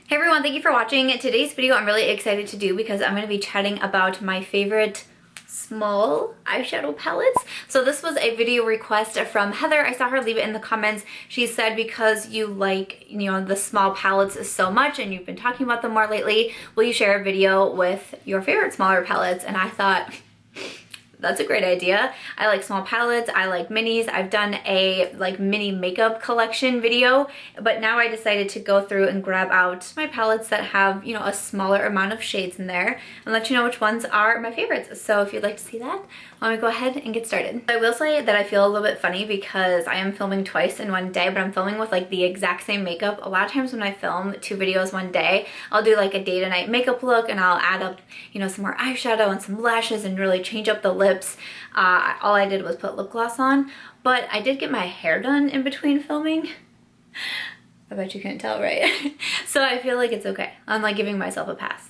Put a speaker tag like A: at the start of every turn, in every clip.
A: Hey everyone, thank you for watching. Today's video I'm really excited to do because I'm going to be chatting about my favorite small eyeshadow palettes. So this was a video request from Heather. I saw her leave it in the comments. She said because you like, the small palettes so much and you've been talking about them more lately, will you share a video with your favorite smaller palettes? And I thought, that's a great idea. I like small palettes, I like minis. I've done a mini makeup collection video, but now I decided to go through and grab out my palettes that have, a smaller amount of shades in there and let you know which ones are my favorites. So if you'd like to see that, let me go ahead and get started. I will say that I feel a little bit funny because I am filming twice in one day, but I'm filming with the exact same makeup. A lot of times when I film 2 videos one day, I'll do a day to night makeup look and I'll add up, some more eyeshadow and some lashes and really change up the lips. All I did was put lip gloss on, but I did get my hair done in between filming. I bet you couldn't tell, right? So I feel like it's okay. I'm giving myself a pass,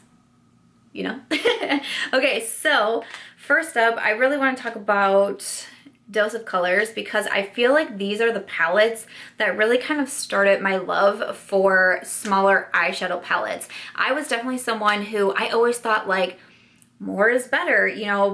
A: Okay, so first up, I really want to talk about Dose of colors because I feel like these are the palettes that really kind of started my love for smaller eyeshadow palettes. I was definitely someone who I always thought more is better,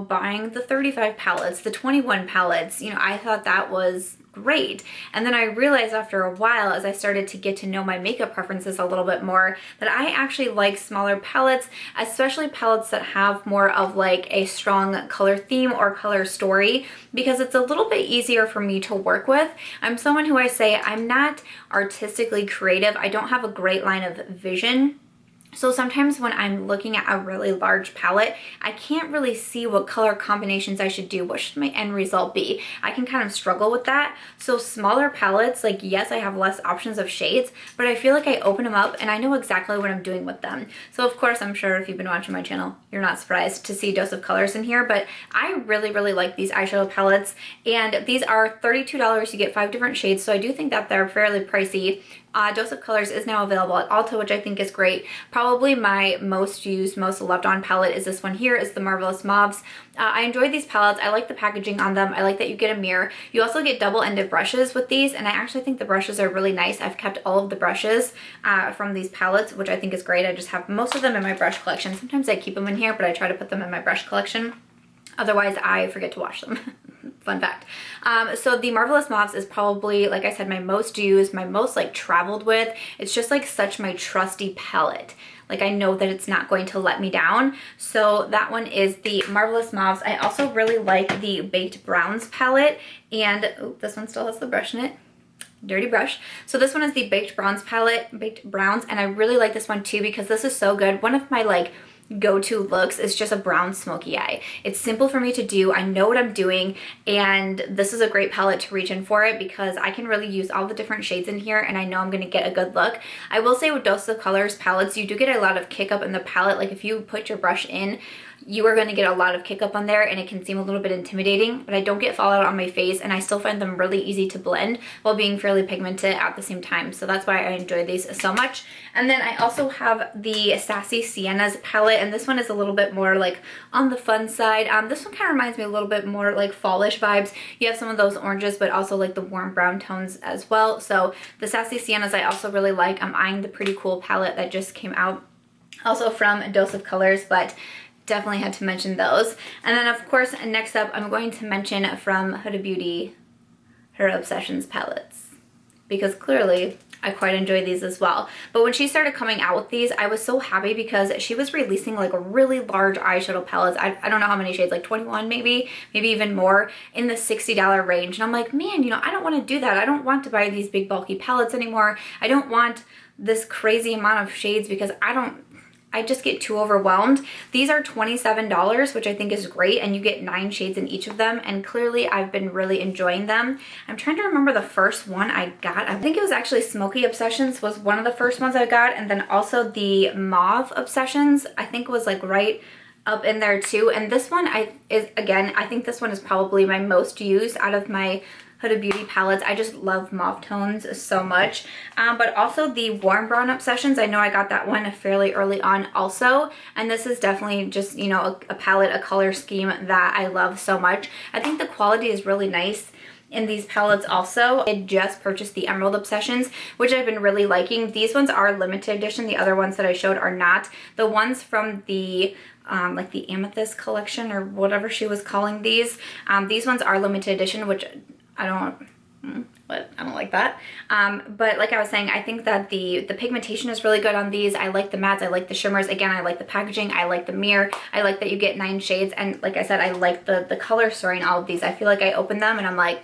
A: buying the 35 palettes, the 21 palettes, I thought that was great. And then I realized after a while, as I started to get to know my makeup preferences a little bit more, that I actually like smaller palettes, especially palettes that have more of a strong color theme or color story, because it's a little bit easier for me to work with. I'm someone who I say I'm not artistically creative. I don't have a great line of vision. So sometimes when I'm looking at a really large palette, I can't really see what color combinations I should do. What should my end result be? I can kind of struggle with that. So smaller palettes, yes, I have less options of shades, but I feel like I open them up and I know exactly what I'm doing with them. So of course, I'm sure if you've been watching my channel, you're not surprised to see Dose of colors in here, but I really, really like these eyeshadow palettes. And these are $32. You get 5 different shades, so I do think that they're fairly pricey. Dose of colors is now available at Ulta, which I think is great. Probably my most used, most loved on palette is this one here, is the Marvelous Mauves. I enjoyed these palettes. I like the packaging on them. I like that you get a mirror. You also get double-ended brushes with these, and I actually think the brushes are really nice. I've kept all of the brushes from these palettes, which I think is great. I just have most of them in my brush collection. Sometimes I keep them in here, but I try to put them in my brush collection. Otherwise, I forget to wash them. Fun fact. So the Marvelous Mauves is probably, like I said, my most used, my most traveled with. It's just such my trusty palette. I know that it's not going to let me down. So that one is the Marvelous Mauves. I also really like the Baked Browns palette. And this one still has the brush in it. Dirty brush. So this one is the Baked Browns palette, Baked Browns. And I really like this one too because this is so good. One of my go-to looks is just a brown smoky eye. It's simple for me to do. I know what I'm doing, and this is a great palette to reach in for it because I can really use all the different shades in here and I know I'm going to get a good look. I will say with Dose of Colors palettes, you do get a lot of kick up in the palette. If you put your brush in, you are going to get a lot of kick up on there and it can seem a little bit intimidating, but I don't get fallout on my face and I still find them really easy to blend while being fairly pigmented at the same time. So that's why I enjoy these so much. And then I also have the Sassy Siennas palette, and this one is a little bit more on the fun side. This one kind of reminds me a little bit more fallish vibes. You have some of those oranges, but also the warm brown tones as well. So the Sassy Siennas I also really like. I'm eyeing the Pretty Cool palette that just came out, also from Dose of Colors, but definitely had to mention those. And then of course, next up, I'm going to mention from Huda Beauty, her Obsessions palettes, because clearly I quite enjoy these as well. But when she started coming out with these, I was so happy because she was releasing a really large eyeshadow palettes. I don't know how many shades, 21 maybe even more, in the $60 range. And I'm like, man, I don't want to do that. I don't want to buy these big bulky palettes anymore. I don't want this crazy amount of shades because I just get too overwhelmed. These are $27, which I think is great, and you get 9 shades in each of them, and clearly I've been really enjoying them. I'm trying to remember the first one I got. I think it was actually Smokey Obsessions was one of the first ones I got, and then also the Mauve Obsessions, I think was right up in there too. And this one I think this one is probably my most used out of my Huda Beauty palettes. I just love mauve tones so much. But also the Warm Brown Obsessions, I know I got that one fairly early on also. And this is definitely just, a palette, a color scheme that I love so much. I think the quality is really nice. in these palettes also. I just purchased the Emerald Obsessions, which I've been really liking. These ones are limited edition. The other ones that I showed are not. The ones from the like the Amethyst collection or whatever she was calling these ones are limited edition, which I don't like that. But like I was saying, I think that the pigmentation is really good on these. I like the mattes, I like the shimmers. Again, I like the packaging, I like the mirror, I like that you get 9 shades, and like I said, I like the color story in all of these. I feel like I open them and I'm like,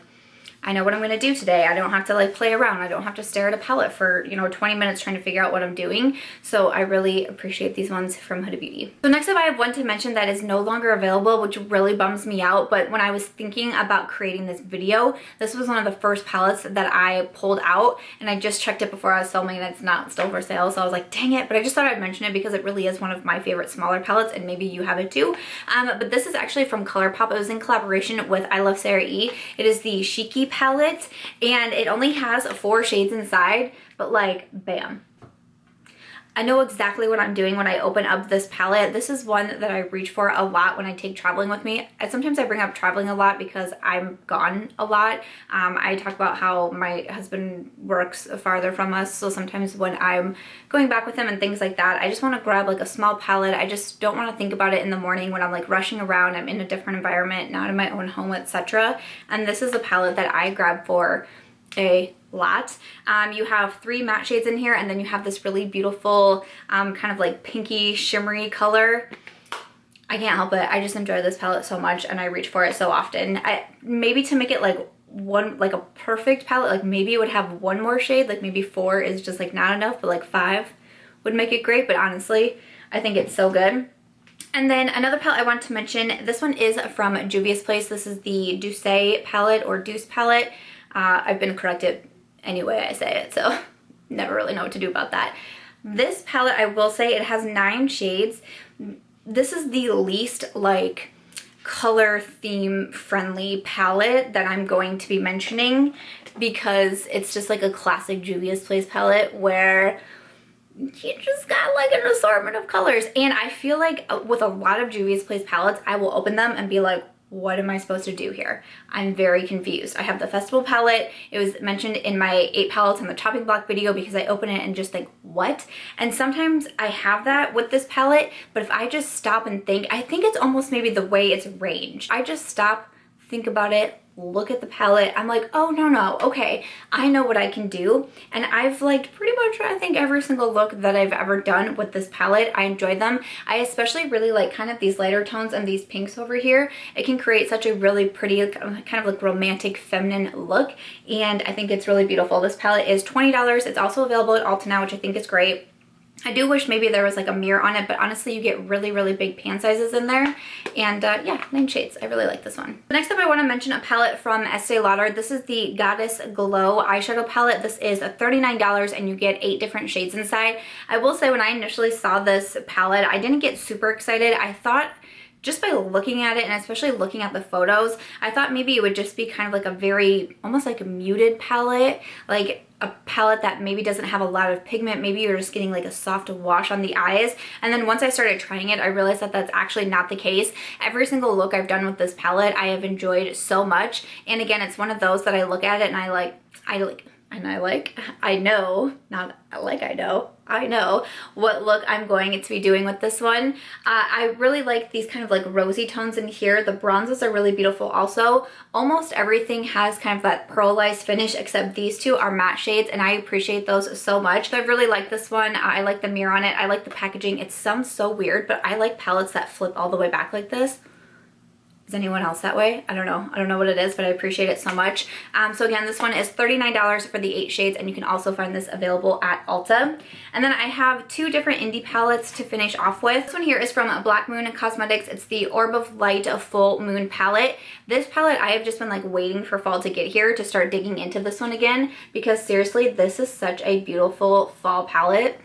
A: I know what I'm going to do today. I don't have to like play around. I don't have to stare at a palette for, you know, 20 minutes trying to figure out what I'm doing. So I really appreciate these ones from Huda Beauty. So next up, I have one to mention that is no longer available, which really bums me out. But when I was thinking about creating this video, this was one of the first palettes that I pulled out, and I just checked it before I was filming and it's not still for sale. So I was like, dang it. But I just thought I'd mention it because it really is one of my favorite smaller palettes, and maybe you have it too. But this is actually from Colourpop. It was in collaboration with Iluvsarahii. It is the Chic-y palette, and it only has 4 shades inside, but like, bam. I know exactly what I'm doing when I open up this palette. This is one that I reach for a lot when I take traveling with me. Sometimes I bring up traveling a lot because I'm gone a lot. I talk about how my husband works farther from us, so sometimes when I'm going back with him and things like that, I just want to grab like a small palette. I just don't want to think about it in the morning when I'm like rushing around. I'm in a different environment, not in my own home, etc. And this is a palette that I grab for a lot. You have 3 matte shades in here, and then you have this really beautiful kind of like pinky shimmery color. I can't help it. I just enjoy this palette so much, and I reach for it so often. Maybe to make it like a perfect palette, like maybe it would have 1 more shade, like maybe 4 is just like not enough, but like 5 would make it great. But honestly, I think it's so good. And then another palette I want to mention, this one is from Juvia's Place. This is the Douce palette or Deuce palette. I've been corrected any way I say it, so never really know what to do about that. This palette, I will say, it has 9 shades. This is the least like color theme friendly palette that I'm going to be mentioning, because it's just like a classic Juvia's Place palette where you just got like an assortment of colors. And I feel like with a lot of Juvia's Place palettes, I will open them and be like, what am I supposed to do here? I'm very confused. I have the Festival palette. It was mentioned in my 8 palettes on the chopping block video because I open it and just think, what? And sometimes I have that with this palette, but if I just stop and think, I think it's almost maybe the way it's arranged. I just stop, think about it, look at the palette. I'm like, oh, no, okay, I know what I can do. And I've liked pretty much, I think, every single look that I've ever done with this palette. I enjoy them. I especially really like kind of these lighter tones and these pinks over here. It can create such a really pretty, kind of like romantic, feminine look. And I think it's really beautiful. This palette is $20. It's also available at Ulta now, which I think is great. I do wish maybe there was like a mirror on it, but honestly you get really, really big pan sizes in there. And yeah, 9 shades. I really like this one. Next up, I want to mention a palette from Estee Lauder. This is the Goddess Glow eyeshadow palette. This is $39 and you get 8 different shades inside. I will say when I initially saw this palette, I didn't get super excited. I thought, just by looking at it and especially looking at the photos, I thought maybe it would just be kind of like a very, almost like a muted palette, like a palette that maybe doesn't have a lot of pigment. Maybe you're just getting like a soft wash on the eyes. And then once I started trying it, I realized that that's actually not the case. Every single look I've done with this palette, I have enjoyed so much. And again, it's one of those that I look at it and I know what look I'm going to be doing with this one. I really like these kind of like rosy tones in here. The bronzes are really beautiful also. Almost everything has kind of that pearlized finish except these 2 are matte shades, and I appreciate those so much. So I really like this one. I like the mirror on it. I like the packaging. It sounds so weird, but I like palettes that flip all the way back like this. Is anyone else that way? I don't know what it is, but I appreciate it so much. So again, this one is $39 for the 8 shades, and you can also find this available at Ulta. And then I have 2 different indie palettes to finish off with. This one here is from Black Moon Cosmetics. It's the Orb of Light Full Moon palette. This palette, I have just been like waiting for fall to get here to start digging into this one again, because seriously, this is such a beautiful fall palette.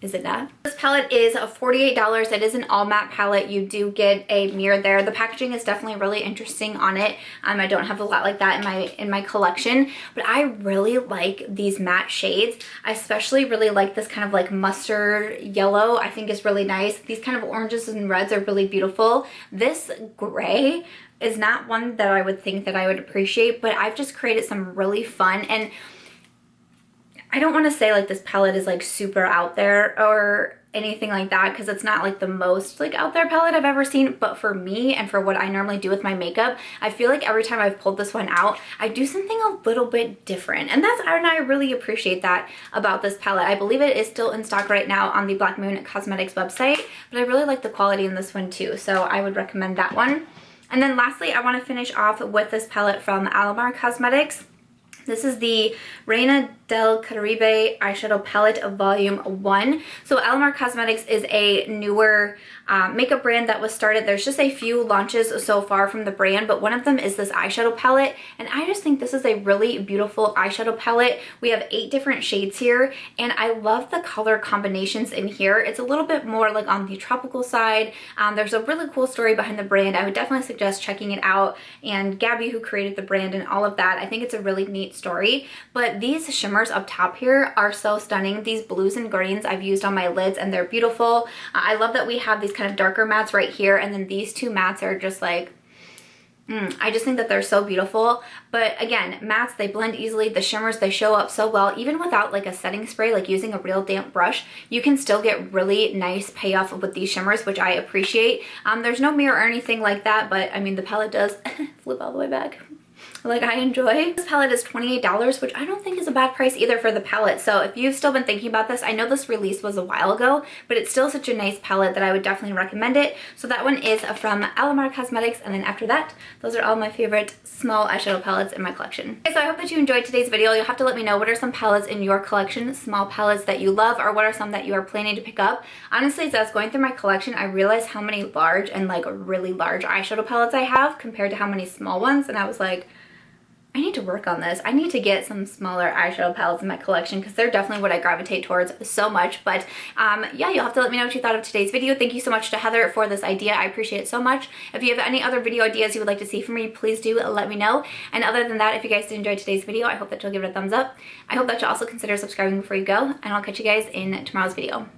A: Is it not? This palette is $48. It is an all matte palette. You do get a mirror there. The packaging is definitely really interesting on it. I don't have a lot like that in my collection, but I really like these matte shades. I especially really like this kind of like mustard yellow. I think is really nice. These kind of oranges and reds are really beautiful. This gray, is not one that I would think that I would appreciate, but I've just created some really fun, and I don't want to say like this palette is like super out there or anything like that, because it's not like the most like out there palette I've ever seen, but for me and for what I normally do with my makeup, I feel like every time I've pulled this one out, I do something a little bit different, and I really appreciate that about this palette. I believe it is still in stock right now on the Black Moon Cosmetics website, but I really like the quality in this one too, so I would recommend that one. And then lastly, I want to finish off with this palette from Alamar Cosmetics. This is the Reina del Caribe eyeshadow palette of volume 1. So Alamar Cosmetics is a newer makeup brand that was started. There's just a few launches so far from the brand, but one of them is this eyeshadow palette, and I just think this is a really beautiful eyeshadow palette. We have 8 different shades here, and I love the color combinations in here. It's a little bit more like on the tropical side. There's a really cool story behind the brand. I would definitely suggest checking it out, and Gabby, who created the brand and all of that, I think it's a really neat story. But these shimmers up top here are so stunning. These blues and greens I've used on my lids, and they're beautiful. I love that we have these kind of darker mattes right here, and then these 2 mattes are just like, I just think that they're so beautiful. But again, mattes, they blend easily. The shimmers, they show up so well. Even without like a setting spray, like using a real damp brush, you can still get really nice payoff with these shimmers, which I appreciate. There's no mirror or anything like that, but I mean, the palette does flip all the way back. Like, I enjoy. This palette is $28, which I don't think is a bad price either for the palette. So if you've still been thinking about this, I know this release was a while ago, but it's still such a nice palette that I would definitely recommend it. So that one is from Alamar Cosmetics, and then after that, those are all my favorite small eyeshadow palettes in my collection. Okay, so I hope that you enjoyed today's video. You'll have to let me know what are some palettes in your collection, small palettes that you love, or what are some that you are planning to pick up. Honestly, as I was going through my collection, I realized how many large and like really large eyeshadow palettes I have compared to how many small ones, and I was like, I need to work on this. I need to get some smaller eyeshadow palettes in my collection, because they're definitely what I gravitate towards so much. But yeah, you'll have to let me know what you thought of today's video. Thank you so much to Heather for this idea. I appreciate it so much. If you have any other video ideas you would like to see from me, please do let me know. And other than that, if you guys did enjoy today's video, I hope that you'll give it a thumbs up. I hope that you'll also consider subscribing before you go, and I'll catch you guys in tomorrow's video.